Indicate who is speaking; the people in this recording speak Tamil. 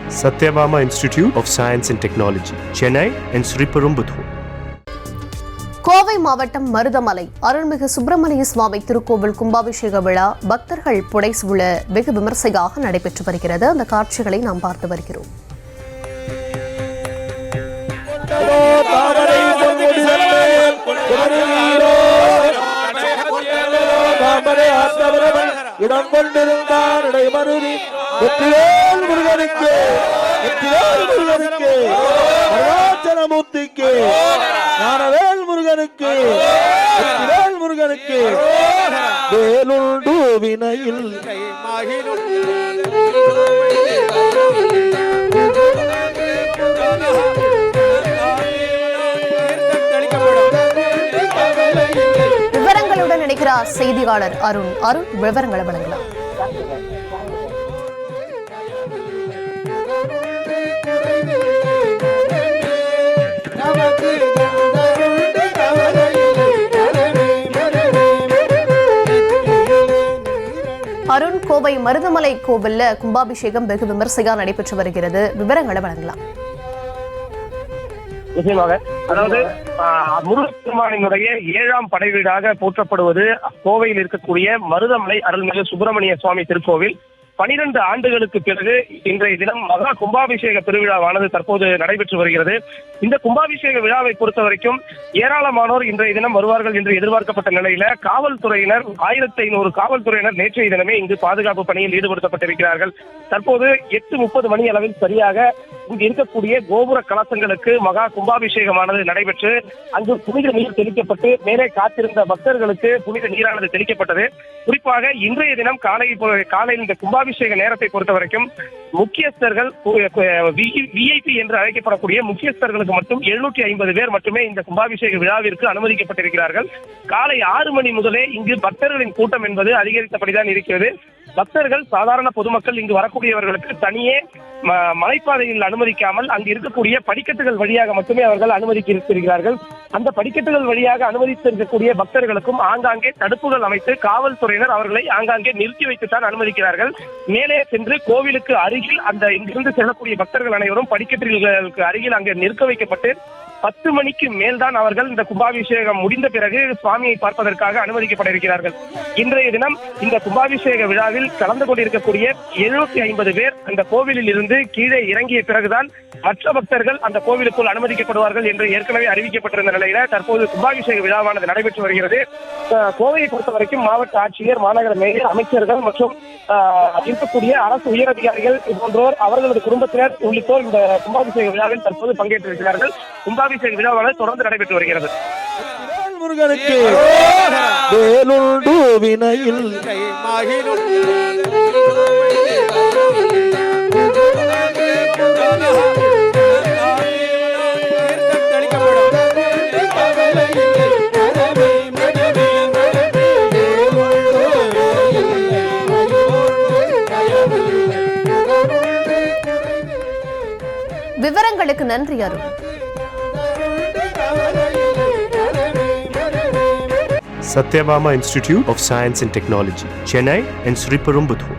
Speaker 1: Satyabama Institute of Science and Technology, Chennai and Sriperumbudur.
Speaker 2: Kovai மாவட்டம் மருதமலை அருள்மிகு சுப்பிரமணிய சுவாமி திருக்கோவில் கும்பாபிஷேக விழா பக்தர்கள் புடைசூழ வெகு விமர்சையாக நடைபெற்று வருகிறது. அந்த காட்சிகளை நாம் பார்த்து வருகிறோம்.
Speaker 3: இடம் கொண்டிருந்தார் இடைமருதி வெற்றிவேல் முருகனுக்கு வெற்றிவேல் முருகனுக்கு அருணாச்சலமூர்த்திக்கு ஞானவேல் முருகனுக்கு வெற்றிவேல் முருகனுக்கு வேலுண்டு வினையில்
Speaker 2: விவரங்களுடன் இணைக்கிறார் செய்தியாளர் அருண். விவரங்களை வழங்கலாம். அருண், கோவை மருதமலை கோவில்ல கும்பாபிஷேகம் வெகு விமர்சையா நடைபெற்று வருகிறது. விவரங்களை வழங்கலாம்.
Speaker 4: நிச்சயமாக, அதாவது முருகப்பெருமானினுடைய 7ஆம் படை வீடாக போற்றப்படுவது கோவையில் இருக்கக்கூடிய மருதமலை அருள்மிகு சுப்பிரமணிய சுவாமி திருக்கோவில். 12 ஆண்டுகளுக்கு பிறகு இன்றைய தினம் மகா கும்பாபிஷேக பெருவிழாவானது தற்போது நடைபெற்று வருகிறது. இந்த கும்பாபிஷேக விழாவை பொறுத்த வரைக்கும் ஏராளமானோர் இன்றைய தினம் வருவார்கள் என்று எதிர்பார்க்கப்பட்ட நிலையில காவல்துறையினர் 1500 காவல்துறையினர் நேற்றைய தினமே இங்கு பாதுகாப்பு பணியில் ஈடுபடுத்தப்பட்டிருக்கிறார்கள். தற்போது 8:30 மணி அளவில் சரியாக இங்கு இருக்கக்கூடிய கோபுர கலசங்களுக்கு மகா கும்பாபிஷேகமானது நடைபெற்று அங்கு புனித நீர் தெளிக்கப்பட்டு மேலே காத்திருந்த பக்தர்களுக்கு புனித நீரானது தெளிக்கப்பட்டது. குறிப்பாக இன்றைய தினம் காலையில் இந்த கும்பாபிஷேக நேரத்தை பொறுத்த வரைக்கும் முக்கியஸ்தர்கள் விஐபி என்று அழைக்கப்படக்கூடிய முக்கியஸ்தர்களுக்கு மட்டும் 750 பேர் மட்டுமே இந்த கும்பாபிஷேக விழாவிற்கு அனுமதிக்கப்பட்டிருக்கிறார்கள். காலை 6 மணி முதலே இங்கு பக்தர்களின் கூட்டம் என்பது அதிகரித்தபடிதான் இருக்கிறது. பக்தர்கள் சாதாரண பொதுமக்கள் இங்கு வரக்கூடியவர்களுக்கு தனியே மலைப்பாதையில் அனுமதிக்காமல் அங்கு இருக்கக்கூடிய படிக்கட்டுகள் வழியாக மட்டுமே அவர்கள் அனுமதிக்கிறார்கள். அந்த படிக்கட்டுகள் வழியாக அனுமதித்திருக்கக்கூடிய பக்தர்களுக்கும் ஆங்காங்கே தடுப்புகள் அமைத்து காவல்துறையினர் அவர்களை ஆங்காங்கே நிறுத்தி வைத்துத்தான் அனுமதிக்கிறார்கள். மேலே சென்று கோவிலுக்கு அருகில் அந்த இங்கிருந்து செல்லக்கூடிய பக்தர்கள் அனைவரும் படிக்கட்டுகளுக்கு அருகில் அங்கே நிற்க வைக்கப்பட்டு 10 மணிக்கு மேல்தான் அவர்கள் இந்த கும்பாபிஷேகம் முடிந்த பிறகு சுவாமியை பார்ப்பதற்காக அனுமதிக்கப்பட இருக்கிறார்கள். இன்றைய தினம் இந்த கும்பாபிஷேக விழாவில் கலந்து கொண்டிருக்கக்கூடிய 750 பேர் அந்த கோவிலில் இருந்து கீழே இறங்கிய பிறகுதான் மற்ற பக்தர்கள் அந்த கோவிலுக்குள் அனுமதிக்கப்படுவார்கள் என்று ஏற்கனவே அறிவிக்கப்பட்டிருந்த நிலையில தற்போது கும்பாபிஷேக விழாவானது நடைபெற்று வருகிறது. கோவையை பொறுத்த வரைக்கும் மாவட்ட ஆட்சியர், மாநகர மேயர், அமைச்சர்கள் மற்றும் இருக்கக்கூடிய அரசு உயரதிகாரிகள் போன்றோர் அவர்களது குடும்பத்தினர் உள்ளிட்டோர் இந்த கும்பாபிஷேக விழாவில் தற்போது பங்கேற்றிருக்கிறார்கள். கும்பாபிஷேக விழாவானது தொடர்ந்து நடைபெற்று வருகிறது.
Speaker 3: முருகனுக்கு வேலுண்டு வினையில்
Speaker 2: விவரங்களுக்கு நன்றி Arun.
Speaker 1: Satyabama Institute of Science and Technology, Chennai and Sriperumbudur.